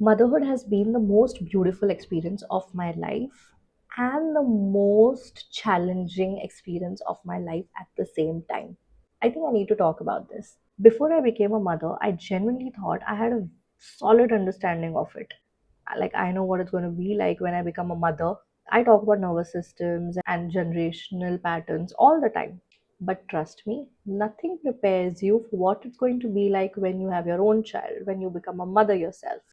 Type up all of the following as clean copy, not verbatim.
Motherhood has been the most beautiful experience of my life and the most challenging experience of my life at the same time. I think I need to talk about this. Before I became a mother, I genuinely thought I had a solid understanding of it. Like, I know what it's going to be like when I become a mother. I talk about nervous systems and generational patterns all the time. But trust me, nothing prepares you for what it's going to be like when you have your own child, when you become a mother yourself.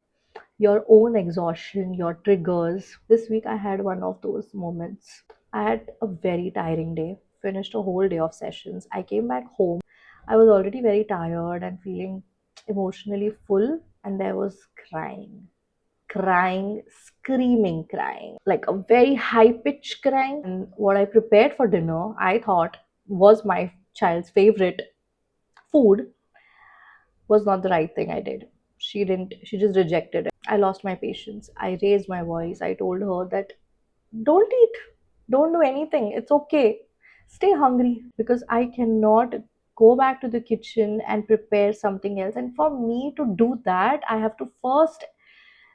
Your own exhaustion, your triggers. This week I had one of those moments. I had a very tiring day, finished a whole day of sessions. I came back home. I was already very tired and feeling emotionally full, and there was crying, screaming, crying, like a very high pitched crying. And what I prepared for dinner, I thought was my child's favorite food, was not the right thing I did. She just rejected it. I lost my patience. I raised my voice. I told her that don't eat, don't do anything. It's okay. Stay hungry because I cannot go back to the kitchen and prepare something else. And for me to do that, I have to first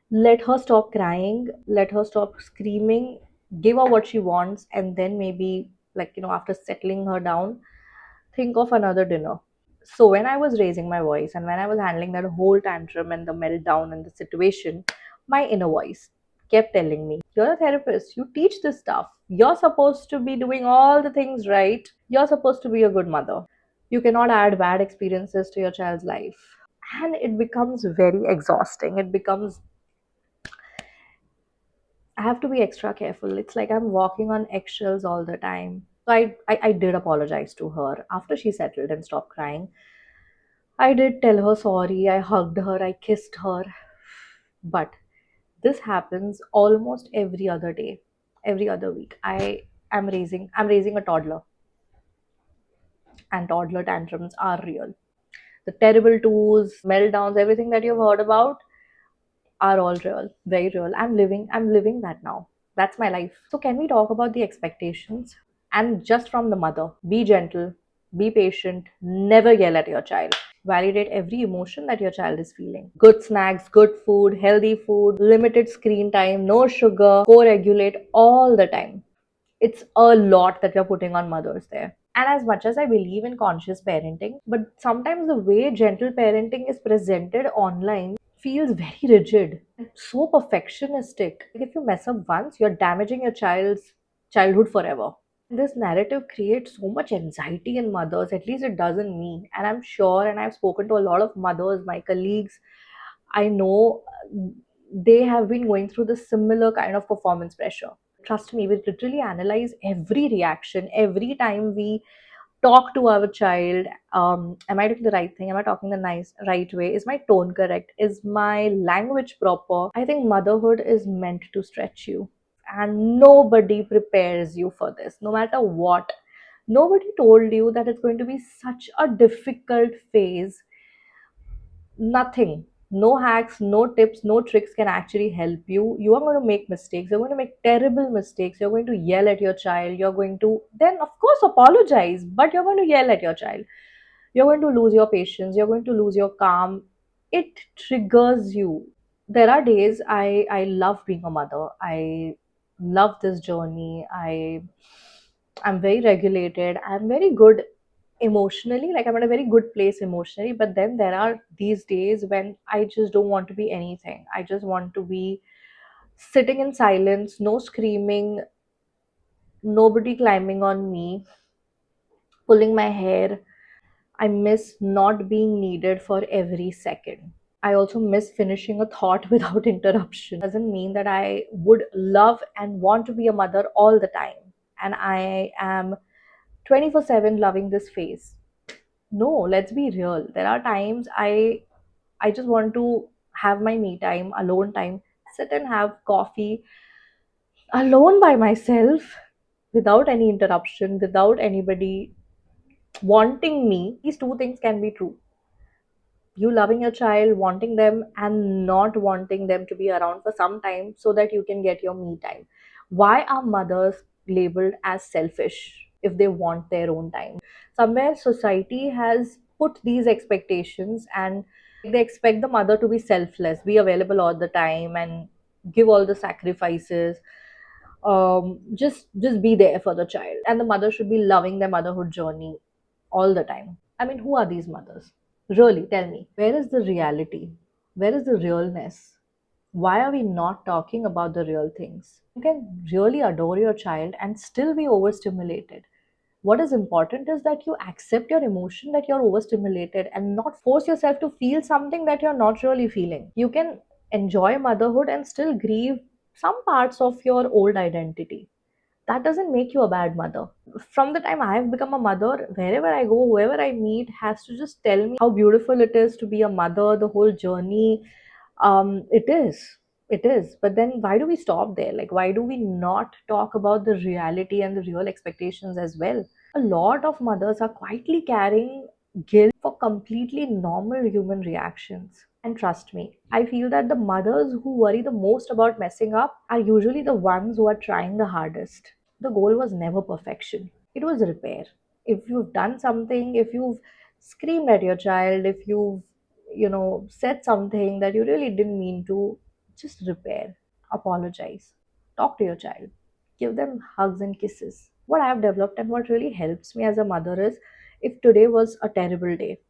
let her stop crying, let her stop screaming, give her what she wants, and then maybe, after settling her down, think of another dinner. So when I was raising my voice and when I was handling that whole tantrum and the meltdown and the situation, my inner voice kept telling me, "You're a therapist. You teach this stuff. You're supposed to be doing all the things right. You're supposed to be a good mother. You cannot add bad experiences to your child's life." And it becomes very exhausting. It becomes, I have to be extra careful. It's like I'm walking on eggshells all the time. So I did apologize to her after she settled and stopped crying. I did tell her sorry, I hugged her, I kissed her. But this happens almost every other day, every other week. I'm raising a toddler, and toddler tantrums are real. The terrible twos, meltdowns, everything that you've heard about are all real, very real. I'm living that now. That's my life. So can we talk about the expectations? And just from the mother, be gentle, be patient, never yell at your child. Validate every emotion that your child is feeling. Good snacks, good food, healthy food, limited screen time, no sugar, co-regulate all the time. It's a lot that you're putting on mothers there. And as much as I believe in conscious parenting, but sometimes the way gentle parenting is presented online feels very rigid and so perfectionistic. Like, if you mess up once, you're damaging your child's childhood forever. This narrative creates so much anxiety in mothers, at least it does in me. And I'm sure, and I've spoken to a lot of mothers, my colleagues, I know they have been going through the similar kind of performance pressure. Trust me, we literally analyze every reaction every time we talk to our child. Am I doing the right thing? Am I talking the nice right way? Is my tone correct? Is my language proper? I think motherhood is meant to stretch you, and nobody prepares you for this, no matter what. Nobody told you that it's going to be such a difficult phase. Nothing, no hacks, no tips, no tricks can actually help you. You are going to make mistakes, you're going to make terrible mistakes, you're going to yell at your child, you're going to then of course apologize, but you're going to yell at your child, you're going to lose your patience, you're going to lose your calm. It triggers you. There are days I love being a mother. I love this journey. I'm very regulated, I'm very good emotionally, like I'm at a very good place emotionally, but then there are these days when I just don't want to be anything. I just want to be sitting in silence, no screaming, nobody climbing on me, pulling my hair. I miss not being needed for every second. I also miss finishing a thought without interruption. Doesn't mean that I would love and want to be a mother all the time, and I am 24/7 loving this phase. No, let's be real. There are times I just want to have my me time, alone time, sit and have coffee alone by myself without any interruption, without anybody wanting me. These two things can be true. You loving your child, wanting them, and not wanting them to be around for some time so that you can get your me time. Why are mothers labeled as selfish if they want their own time? Somewhere society has put these expectations, and They expect the mother to be selfless, be available all the time, and give all the sacrifices. Just be there for the child, and the mother should be loving their motherhood journey all the time. I mean, who are these mothers? Really, tell me, where is the reality? Where is the realness? Why are we not talking about the real things? You can really adore your child and still be overstimulated. What is important is that you accept your emotion that you're overstimulated and not force yourself to feel something that you're not really feeling. You can enjoy motherhood and still grieve some parts of your old identity. That doesn't make you a bad mother. From the time I have become a mother, wherever I go, whoever I meet has to just tell me how beautiful it is to be a mother, the whole journey. It is. It is. But then why do we stop there? Like, why do we not talk about the reality and the real expectations as well? A lot of mothers are quietly carrying guilt for completely normal human reactions. And trust me, I feel that the mothers who worry the most about messing up are usually the ones who are trying the hardest. The goal was never perfection, it was repair. If you've done something, if you've screamed at your child, if you've, said something that you really didn't mean to, just repair, apologize, talk to your child, give them hugs and kisses. What I've developed and what really helps me as a mother is, if today was a terrible day,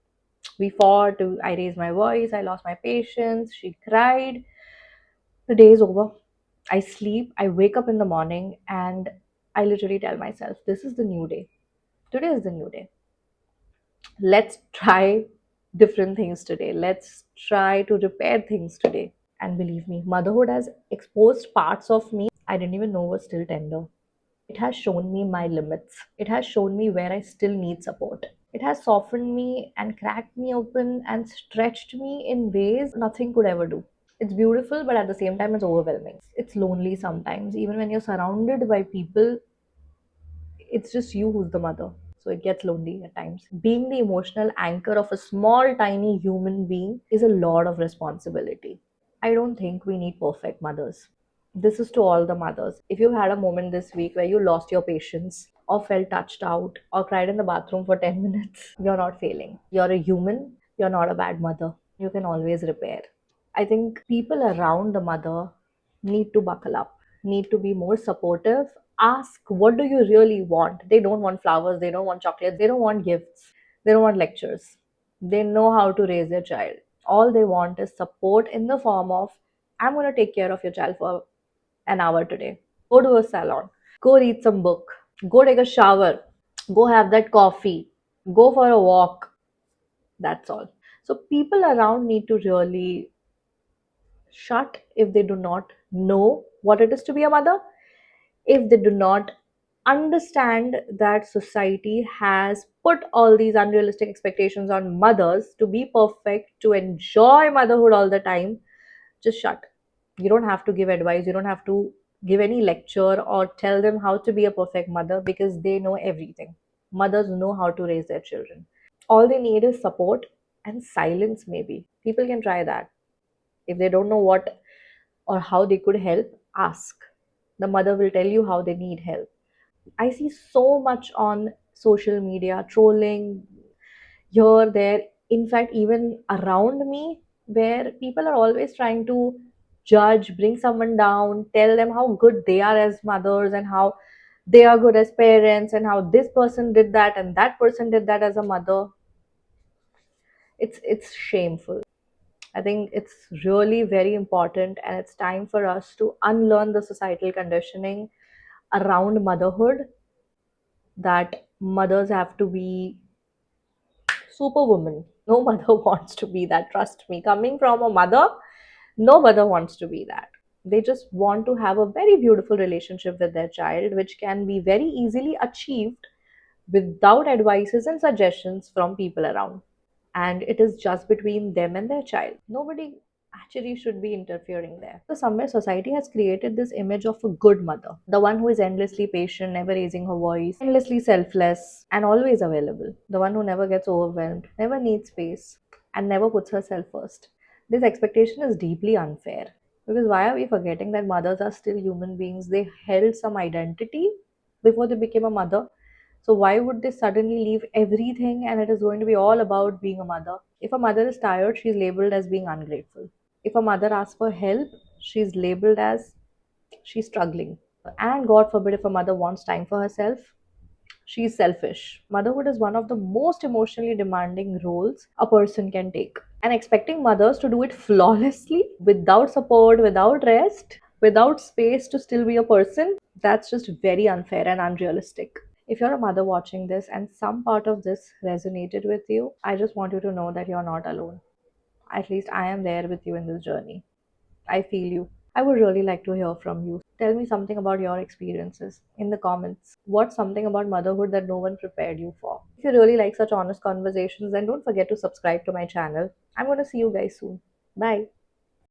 we fought, I raised my voice, I lost my patience, she cried, the day is over. I sleep, I wake up in the morning, and I literally tell myself, this is the new day. Today is the new day. Let's try different things today. Let's try to repair things today. And believe me, motherhood has exposed parts of me I didn't even know were still tender. It has shown me my limits. It has shown me where I still need support. It has softened me and cracked me open and stretched me in ways nothing could ever do. It's beautiful, but at the same time, it's overwhelming. It's lonely sometimes. Even when you're surrounded by people, it's just you who's the mother. So it gets lonely at times. Being the emotional anchor of a small, tiny human being is a lot of responsibility. I don't think we need perfect mothers. This is to all the mothers. If you've had a moment this week where you lost your patience, or felt touched out, or cried in the bathroom for 10 minutes, you're not failing. You're a human. You're not a bad mother. You can always repair. I think people around the mother need to buckle up, need to be more supportive. Ask, what do you really want? They don't want flowers, they don't want chocolates, they don't want gifts, they don't want lectures. They know how to raise their child. All they want is support in the form of, I'm going to take care of your child for an hour today. Go to a salon, go read some book, go take a shower, go have that coffee, go for a walk. That's all. So people around need to really shut if they do not know what it is to be a mother, if they do not understand that society has put all these unrealistic expectations on mothers to be perfect, to enjoy motherhood all the time. Just shut. You don't have to give advice, you don't have to give any lecture or tell them how to be a perfect mother, because they know everything. Mothers know how to raise their children. All they need is support and silence. Maybe people can try that. If they don't know what or how they could help, ask. The mother will tell you how they need help. I see so much on social media trolling here, there, in fact, even around me, where people are always trying to judge, bring someone down, tell them how good they are as mothers and how they are good as parents and how this person did that and that person did that as a mother. It's shameful. I think it's really very important, and it's time for us to unlearn the societal conditioning around motherhood, that mothers have to be superwoman. No mother wants to be that. Trust me. Coming from a mother, no mother wants to be that. They just want to have a very beautiful relationship with their child, which can be very easily achieved without advices and suggestions from people around. And it is just between them and their child. Nobody actually should be interfering there. So somewhere society has created this image of a good mother, the one who is endlessly patient, never raising her voice, endlessly selfless, and always available, the one who never gets overwhelmed, never needs space, and never puts herself first. This expectation is deeply unfair, because why are we forgetting that mothers are still human beings? They held some identity before they became a mother. So why would they suddenly leave everything and it is going to be all about being a mother? If a mother is tired, she's labeled as being ungrateful. If a mother asks for help, she's labeled as she's struggling. And God forbid, if a mother wants time for herself, she's selfish. Motherhood is one of the most emotionally demanding roles a person can take. And expecting mothers to do it flawlessly, without support, without rest, without space to still be a person, that's just very unfair and unrealistic. If you're a mother watching this and some part of this resonated with you, I just want you to know that you're not alone. At least I am there with you in this journey. I feel you. I would really like to hear from you. Tell me something about your experiences in the comments. What's something about motherhood that no one prepared you for? If you really like such honest conversations, then don't forget to subscribe to my channel. I'm going to see you guys soon. Bye.